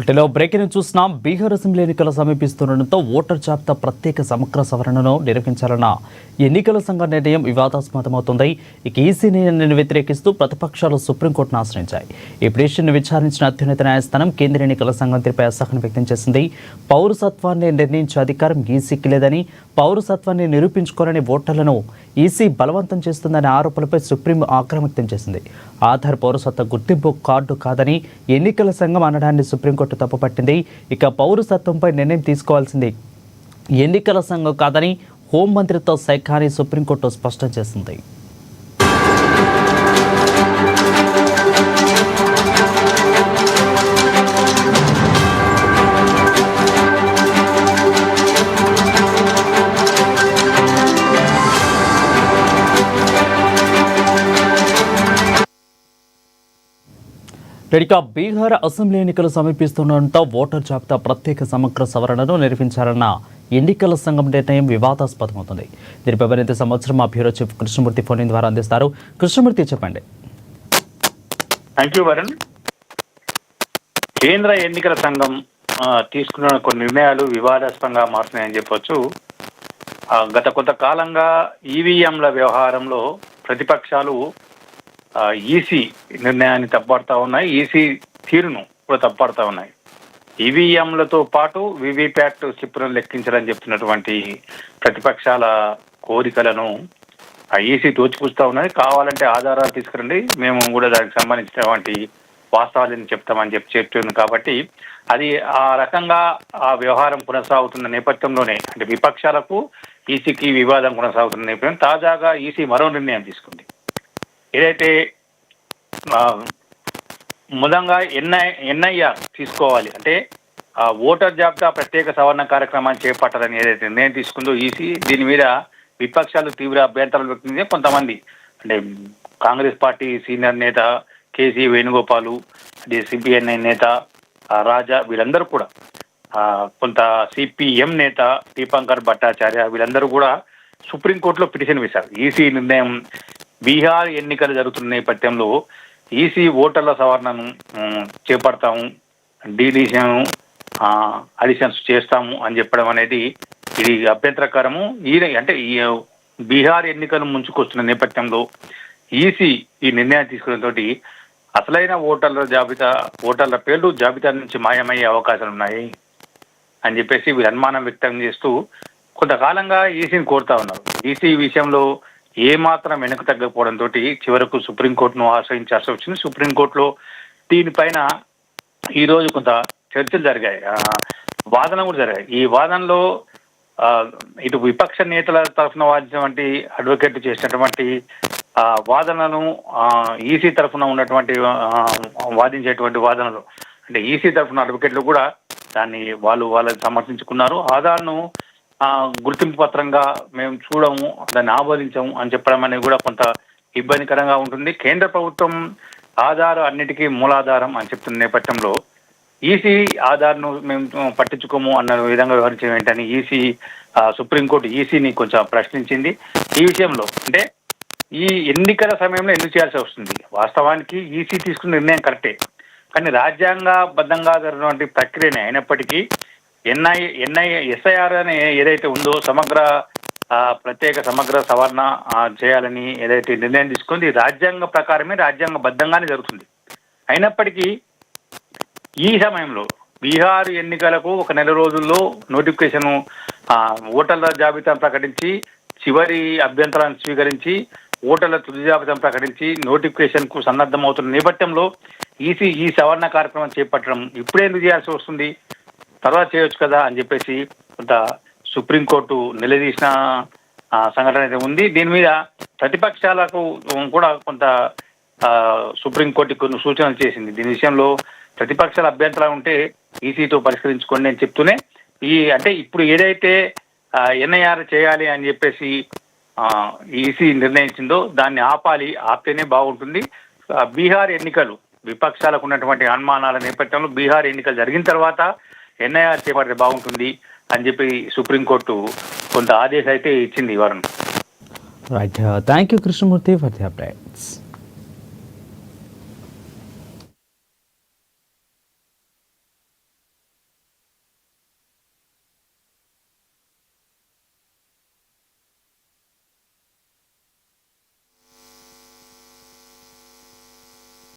వీటిలో బ్రేకింగ్ చూస్తున్నాం. బీహార్ అసెంబ్లీ ఎన్నికలు సమీపిస్తుండటంతో ఓటర్ జాబితా ప్రత్యేక సమగ్ర సవరణను నిర్వహించాలన్న ఎన్నికల సంఘం నిర్ణయం వివాదాస్పదమవుతుంది. ఇక ఈసీ నిర్ణయాన్ని వ్యతిరేకిస్తూ ప్రతిపక్షాలు సుప్రీంకోర్టును ఆశ్రయించాయి. ఈ పిటిషన్ను విచారించిన అత్యున్నత న్యాయస్థానం కేంద్ర ఎన్నికల సంఘం తీరుపై అసహనం వ్యక్తం చేసింది. పౌరసత్వాన్ని నిర్ణయించే అధికారం ఈసీకి లేదని, పౌరసత్వాన్ని నిరూపించుకోవాలని ఓటర్లను ఈసీ బలవంతం చేస్తుందనే ఆరోపణలపై సుప్రీం ఆగ్రహం వ్యక్తం చేసింది. ఆధార్ పౌరసత్వ గుర్తింపు కార్డు కాదని ఎన్నికల సంఘం అనడాన్ని సుప్రీంకోర్టు తప్పుపట్టింది. ఇక పౌరసత్వంపై నిర్ణయం తీసుకోవాల్సింది ఎన్నికల సంఘం కాదని హోంమంత్రిత్వ శాఖ అని సుప్రీంకోర్టు స్పష్టం చేసింది. ఇక బీహార్ అసెంబ్లీ ఎన్నికలు సమీపిస్తుండటంతో ఓటర్ జాబితా ప్రత్యేక సమగ్ర సవరణను నిర్వహించాలన్న ఎన్నికల సంఘం నిర్ణయం వివాదాస్పదమవుతుంది. దీనిపై మరింత సంవత్సరం మా బ్యూరో చీఫ్ కృష్ణమూర్తి ఫోన్ ద్వారా అందిస్తారు. కృష్ణమూర్తి, చెప్పండి. Thank you Varun. కేంద్ర ఎన్నికల సంఘం తీసుకున్న కొన్ని నిర్ణయాలు వివాదాస్పదంగా మారుతున్నాయని చెప్పొచ్చు. గత కొంతకాలంగా ఈవీఎంల వ్యవహారంలో ప్రతిపక్షాలు ఈసీ నిర్ణయాన్ని తప్పడుతూ ఉన్నాయి, ఈసీ తీరును కూడా తప్పడుతూ ఉన్నాయి. ఈవీఎంలతో పాటు వీవీప్యాట్ స్లిప్పులను లెక్కించాలని చెప్తున్నటువంటి ప్రతిపక్షాల కోరికలను ఈసీ తోచిపుస్తూ ఉన్నది. కావాలంటే ఆధారాలు తీసుకురండి, మేము కూడా దానికి సంబంధించినటువంటి వాస్తవాలను చెప్తామని చెప్తుంది. కాబట్టి అది ఆ రకంగా ఆ వ్యవహారం కొనసాగుతున్న నేపథ్యంలోనే, అంటే విపక్షాలకు ఈసీకి వివాదం కొనసాగుతున్న నేపథ్యం తాజాగా ఈసీ మరో నిర్ణయం తీసుకుంది. ఏదైతే మొదంగా ఎన్ఐఆర్ తీసుకోవాలి, అంటే ఓటర్ జాబితా ప్రత్యేక సవరణ కార్యక్రమాన్ని చేపట్టాలని ఏదైతే నిర్ణయం తీసుకుందో ఈసీ, దీని మీద విపక్షాలు తీవ్ర అభ్యంతరాలు వ్యక్తం చేసి కొంతమంది, అంటే కాంగ్రెస్ పార్టీ సీనియర్ నేత కేసీ వేణుగోపాలు, అదే సిపిఎన్ఐ నేత రాజా, వీళ్ళందరూ కూడా, కొంత సిపిఎం నేత దీపంకర్ భట్టాచార్య, వీళ్ళందరూ కూడా సుప్రీంకోర్టులో పిటిషన్ వేశారు. ఈసీ నిర్ణయం, బీహార్ ఎన్నికలు జరుగుతున్న నేపథ్యంలో ఈసీ ఓటర్ల సవరణను చేపడతాము, డిలీషన్ అడిషన్స్ చేస్తాము అని చెప్పడం అనేది ఇది అభ్యంతరకరము. అంటే ఈ బీహార్ ఎన్నికలు ముంచుకొస్తున్న నేపథ్యంలో ఈసీ ఈ నిర్ణయం తీసుకోవడంతో అసలైన ఓటర్ల పేర్లు జాబితా నుంచి మాయమయ్యే అవకాశాలు ఉన్నాయి అని చెప్పేసి వీళ్ళు అనుమానం వ్యక్తం చేస్తూ కొంతకాలంగా ఈసీని కోరుతా ఉన్నారు. ఈసీ విషయంలో ఏమాత్రం వెనక్కు తగ్గకపోవడంతో చివరకు సుప్రీంకోర్టును ఆశ్రయించాల్సి వచ్చింది. సుప్రీంకోర్టులో దీనిపైన ఈరోజు కొంత చర్చలు జరిగాయి, వాదన కూడా జరిగాయి. ఈ వాదనలో ఇటు విపక్ష నేతల తరఫున వాదించినటువంటి అడ్వకేట్ చేసినటువంటి వాదనను ఈసీ తరఫున ఉన్నటువంటి వాదించేటువంటి వాదనలు, అంటే ఈసీ తరఫున అడ్వకేట్లు కూడా దాన్ని వాళ్ళని సమర్థించుకున్నారు. ఆధార్ను గుర్తింపు పత్రంగా మేము చూడము, దాన్ని ఆమోదించము అని చెప్పడం అనేది కూడా కొంత ఇబ్బందికరంగా ఉంటుంది. కేంద్ర ప్రభుత్వం ఆధార్ అన్నిటికీ మూలాధారం అని చెప్తున్న నేపథ్యంలో ఈసీ ఆధార్ను మేము పట్టించుకోము అన్న విధంగా వివరించడం ఏంటని సుప్రీంకోర్టు ఈసీని కొంచెం ప్రశ్నించింది. ఈ విషయంలో అంటే ఈ ఎన్నికల సమయంలో ఎందుకు చేయాల్సి వస్తుంది? వాస్తవానికి ఈసీ తీసుకున్న నిర్ణయం కరెక్టే, కానీ రాజ్యాంగబద్ధంగా జరిగినటువంటి ప్రక్రియనే అయినప్పటికీ ఎస్ఐఆర్ అని ఏదైతే ఉందో ప్రత్యేక సమగ్ర సవరణ చేయాలని ఏదైతే నిర్ణయం తీసుకుంది రాజ్యాంగ ప్రకారమే, రాజ్యాంగబద్ధంగానే జరుగుతుంది. అయినప్పటికీ ఈ సమయంలో బీహార్ ఎన్నికలకు ఒక నెల రోజుల్లో నోటిఫికేషన్, ఓటర్ల జాబితాను ప్రకటించి చివరి అభ్యంతరాన్ని స్వీకరించి ఓటర్ల తుది జాబితాను ప్రకటించి నోటిఫికేషన్కు సన్నద్ధమవుతున్న నేపథ్యంలో ఈసీ ఈ సవరణ కార్యక్రమం చేపట్టడం ఇప్పుడే ఎందుకు చేయాల్సి వస్తుంది, తర్వాత చేయొచ్చు కదా అని చెప్పేసి కొంత సుప్రీంకోర్టు నిలదీసిన సంఘటన అయితే ఉంది. దీని మీద ప్రతిపక్షాలకు కూడా కొంత సుప్రీంకోర్టు కొన్ని సూచనలు చేసింది. దీని విషయంలో ప్రతిపక్షాల అభ్యంతరాలు ఉంటే ఈసీతో పరిష్కరించుకోండి అని చెప్తూనే అంటే ఇప్పుడు ఏదైతే ఎన్ఐఆర్ చేయాలి అని చెప్పేసి ఈసీ నిర్ణయించిందో దాన్ని ఆపితేనే బాగుంటుంది. బీహార్ ఎన్నికలు విపక్షాలకు ఉన్నటువంటి అనుమానాల నేపథ్యంలో బీహార్ ఎన్నికలు జరిగిన తర్వాత ఎన్ఐఆర్ చేపడితే బాగుంటుంది అని చెప్పి సుప్రీంకోర్టు కొంత ఆదేశం అయితే ఇచ్చింది. Varun. Right, thank you Krishnamurthy for the updates.